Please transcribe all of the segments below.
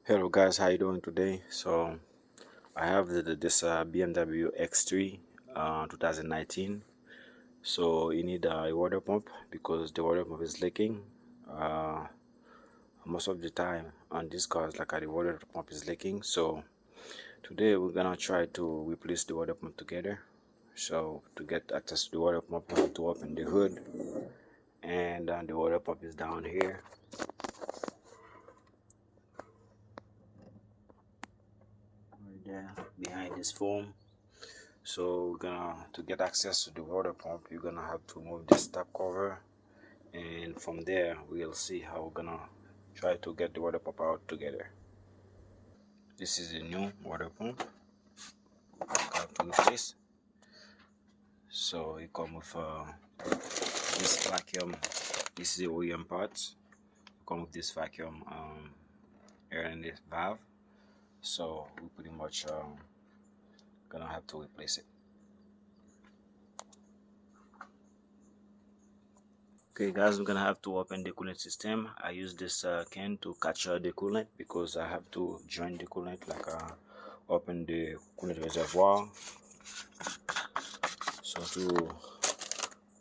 Hello guys, how you doing today? So I have this BMW X3 2019. So you need a water pump because the water pump is leaking. uh, Most of the time on these cars, like the water pump is leaking. So today we're gonna try to replace the water pump together. So to get access to the water pump, you have to open the hood, and the water pump is down here. Right there behind this foam. So we're gonna, to get access to the water pump, you're gonna have to remove this top cover, and from there we'll see how we're gonna try to get the water pump out together. This is a new water pump I have to replace. So it comes with this vacuum. This is the OEM parts. It comes with this vacuum air in this valve. So we pretty much gonna have to replace it. Okay guys, we're gonna have to open the coolant system. I use this can to catch the coolant because I have to join the coolant, like open the coolant reservoir. So to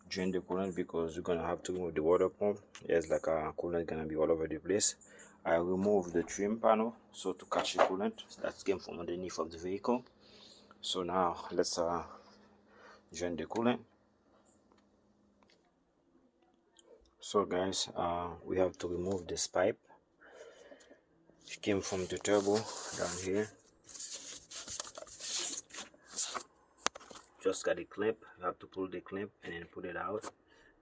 join the coolant, because we're gonna have to remove the water pump, there's like a coolant gonna be all over the place. I remove the trim panel so to catch the coolant that came from underneath of the vehicle. So now let's join the coolant. So guys, we have to remove this pipe. It came from the turbo down here. Just got a clip. You have to pull the clip and then put it out.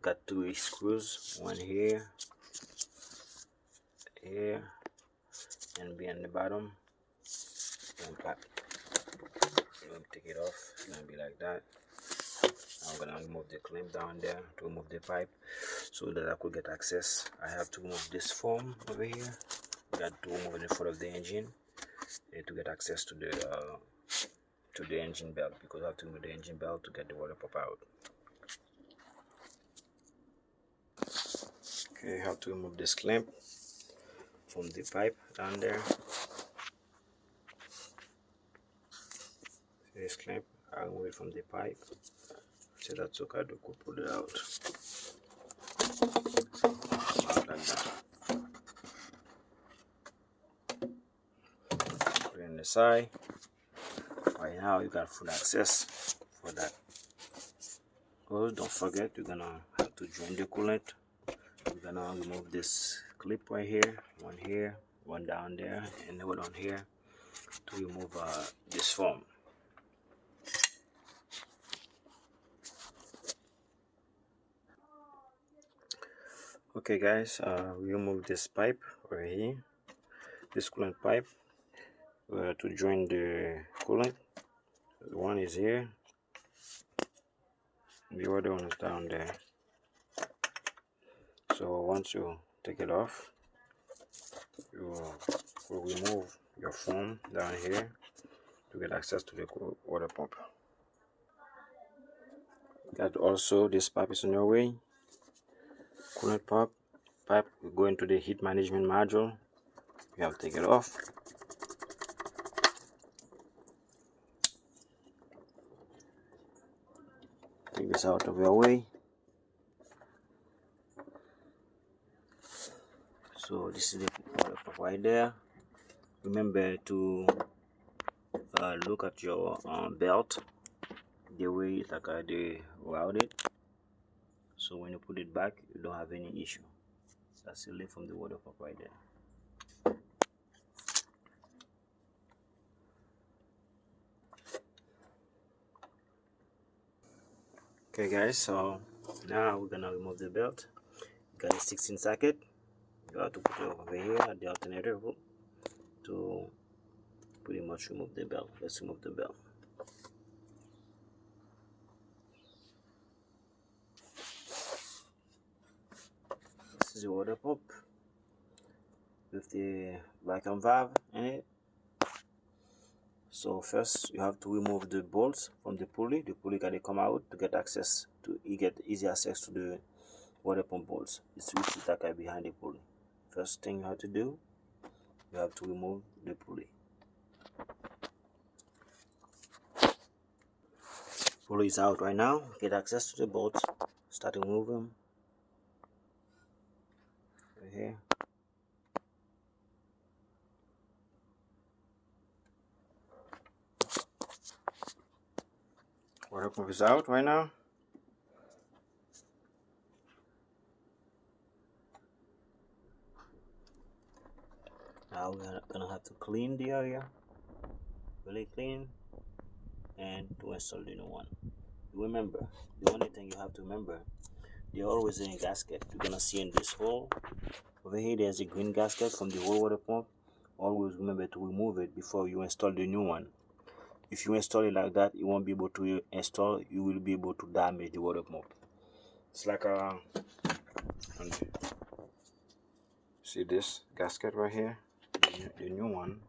Got two screws, one here, here, and be on the bottom. And pop. Let me take it off. It's gonna be like that. I'm gonna remove the clip down there to remove the pipe so that I could get access. I have to remove this foam over here. Got to remove it in front of the engine to get access to the engine belt, because I have to remove the engine belt to get the water pump out. Okay, I have to remove this clamp from the pipe down there. This clamp, I remove it from the pipe. So that's okay, I could pull it out. Like that. Put it in the side. Right now you got full access for that. Oh, don't forget, you're gonna have to join the coolant. We're gonna remove this clip right here, one down there, and one on here to remove this foam. Okay guys, we remove this pipe right here, this coolant pipe, to join the coolant. One is here, the other one is down there. So once you take it off, you will remove your foam down here to get access to the water pump. That also, this pipe is on your way. Coolant pipe will go into the heat management module. You have to take it off. Take this out of your way. So this is the water pump right there. Remember to look at your belt, the way it's like they routed, so when you put it back you don't have any issue. That's the leak from the water pump right there. Okay guys, so now we're gonna remove the belt. You got a 16 socket. You have to put it over here at the alternator to pretty much remove the belt. Let's remove the belt. This is the water pump with the vacuum valve in it. So first you have to remove the bolts from the pulley. The pulley gotta come out to get access to, you get easy access to the water pump bolts. The switch is like behind the pulley. First thing you have to do, you have to remove the pulley. Pulley is out right now. Get access to the bolts. Start to remove them. Right here. Water pump is out right now. Now we're gonna have to clean the area, really clean, and to install the new one. Remember, the only thing you have to remember, they're always in a gasket. You're gonna see in this hole over here, there's a green gasket from the old water pump. Always remember to remove it before you install the new one. If you install it like that, you won't be able to install. You will be able to damage the water pump. It's like a see this gasket right here. The new one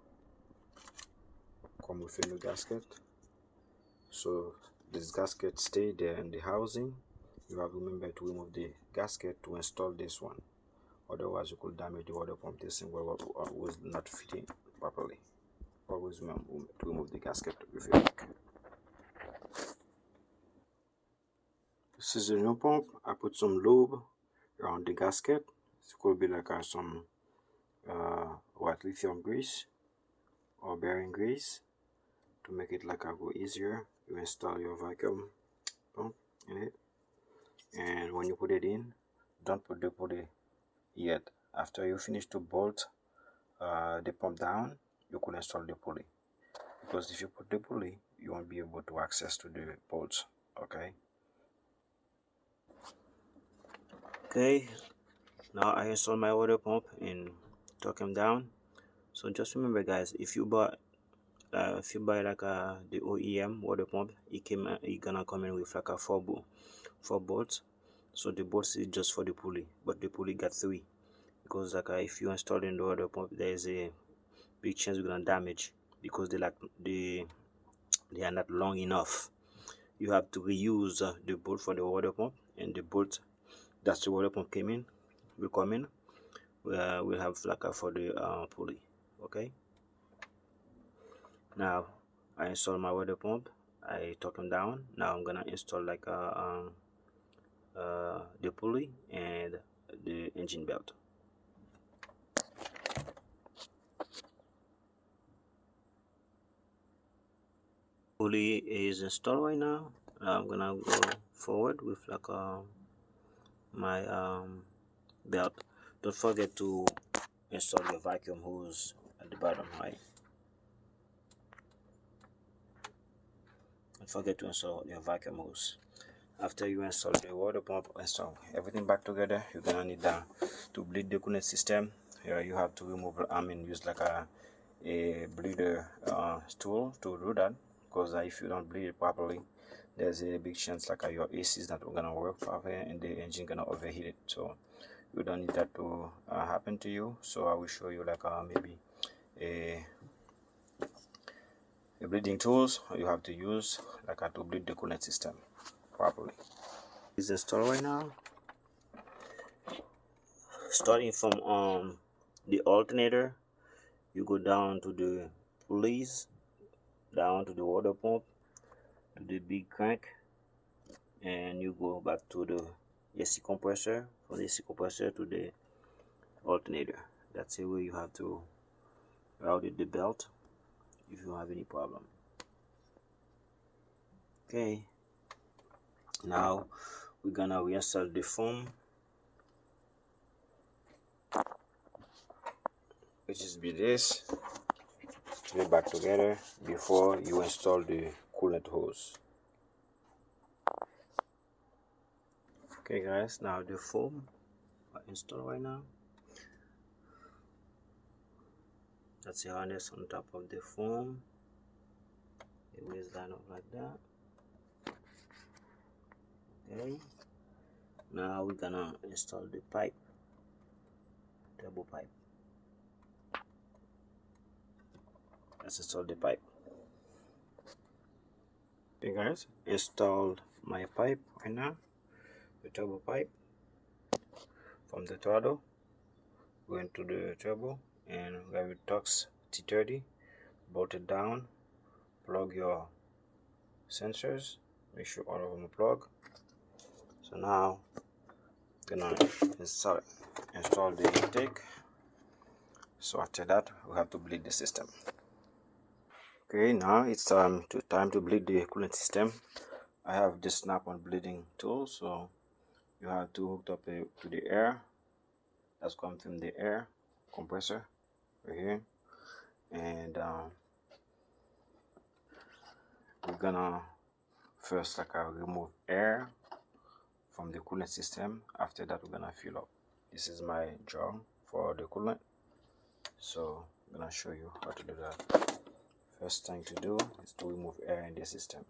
come with a new gasket. So this gasket stay there in the housing. You have to remember to remove the gasket to install this one. Otherwise, you could damage the water pump. This thing was not fitting properly. Always remember to remove the gasket with your back. This is a new pump. I put some lube around the gasket. It could be like some white lithium grease or bearing grease to make it like go easier. You install your vacuum pump in it, and when you put it in, don't put the pulley yet. After you finish to bolt the pump down, you could install the pulley, because if you put the pulley, you won't be able to access to the bolts. Okay, now I install my water pump and torque him down. So just remember, guys, if you buy like the OEM water pump, it gonna come in with like a four bolts. So the bolts is just for the pulley, but the pulley got 3, because like if you install in the water pump, there is a big chance you're gonna damage, because they are not long enough. You have to reuse the bolt for the water pump, and the bolt that's the water pump will come in. We'll have like for the pulley. Okay. Now I install my water pump. I torque him down. Now I'm gonna install like the pulley and the engine belt. Pulley is installed right now. I'm gonna go forward with like my belt. Don't forget to install your vacuum hose at the bottom, right? Don't forget to install your vacuum hose. After you install the water pump, install everything back together, you're gonna need to bleed the coolant system. Here you have to remove, use like a bleeder tool to do that, because if you don't bleed it properly, there's a big chance like your AC is not gonna work properly and the engine gonna overheat it. So you don't need that to happen to you. So I will show you like maybe a bleeding tools you have to use like to bleed the coolant system properly. It's installed right now. Starting from the alternator, you go down to the pulleys, down to the water pump, to the big crank, and you go back to the AC compressor, from the AC compressor to the alternator. That's the way you have to route the belt if you have any problem. Okay, now we're gonna reinstall the foam, which is this. Put it back together before you install the coolant hose. Okay guys, now the foam are installed right now. That's the harness on top of the foam. It will line up like that. Okay, now we're gonna install the pipe, turbo pipe. Let's install the pipe. Okay guys, installed my pipe right now, the turbo pipe, from the throttle going to the turbo. and we have your Tux T30, bolt it down, plug your sensors, make sure all of them are plugged. So now gonna install the intake. So after that we have to bleed the system. Okay, now it's time to bleed the coolant system. I have this snap-on bleeding tool, so you have to hook up to the air that's coming from the air compressor right here, and we're gonna first remove air from the coolant system. After that we're gonna fill up. This is my jar for the coolant, so I'm gonna show you how to do that. First thing to do is to remove air in the system.